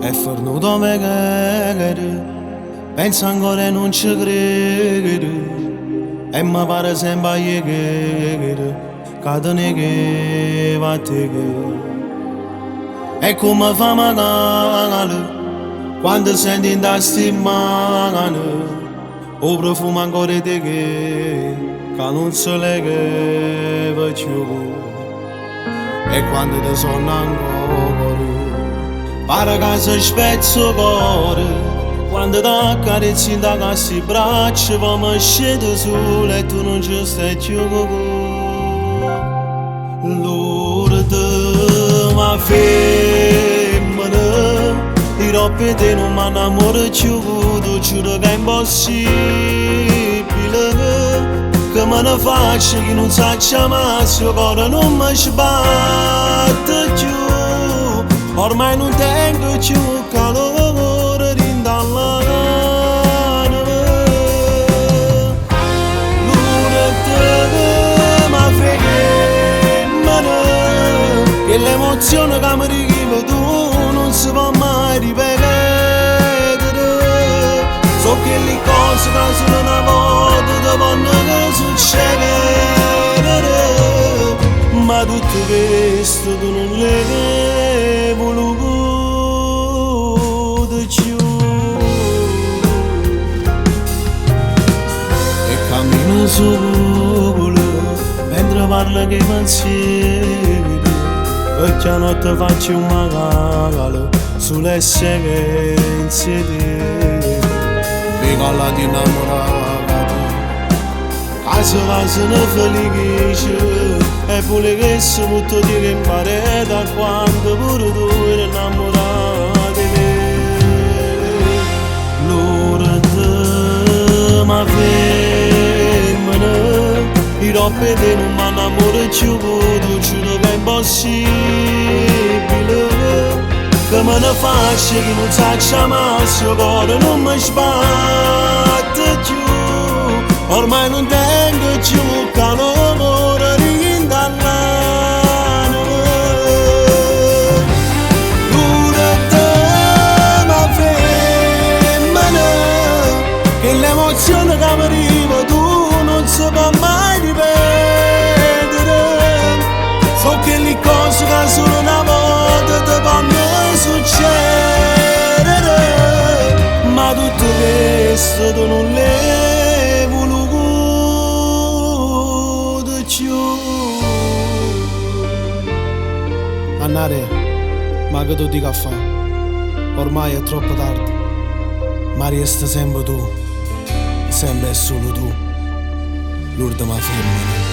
È fornuto me che penso ancora e non ci credo. E mi pare sempre che cadene che va te che. E come fa male quando senti in tasti mano o profumo ancora di che non so lei che va più. E quando ti sono ancora pare che si spezzo il cuore quando ti accarezzi in da casa i braccia poi mi scende su e tu non ci stai più. Lourdes ma femmina di roppe te non mi innamoro più. Tu giuro che è impossibile che me ne faccia che non sa chiamare il cuore non mi sbatte più. Ormai non tengo più calore dall'anima. Lourdes ma femmina che l'emozione che mi richiama tu non si può mai ripetere. So che le cose che solo una volta devono succedere, ma tutto questo tu non l'hai voluto più. E cammino solo mentre parlo che pensieri, perché a notte faccio un magalo sulle sequenze di colla di innamorata. Caso va se ne felice e pure che si butto di che impare da quando pure tu eri innamorata di me. Lourdes ma femmina di roppe te non mi innamoro più. Tu giuro che è impossibile che me ne faccia che non sa chiamare il cuore non mi sbatte più. Ormai non tengo più calore dall'anima. Lourdes ma femmina che l'emozione che mi arriva tu non si può mai ripetere. So che le cose che solo una volta ti vanno succedere, ma tutto questo tu non l'hai voluto più. Annare, ma che tu dica a fare? Ormai è troppo tardi, ma resta sempre tu, sempre e solo tu, Lourdes ma femmina.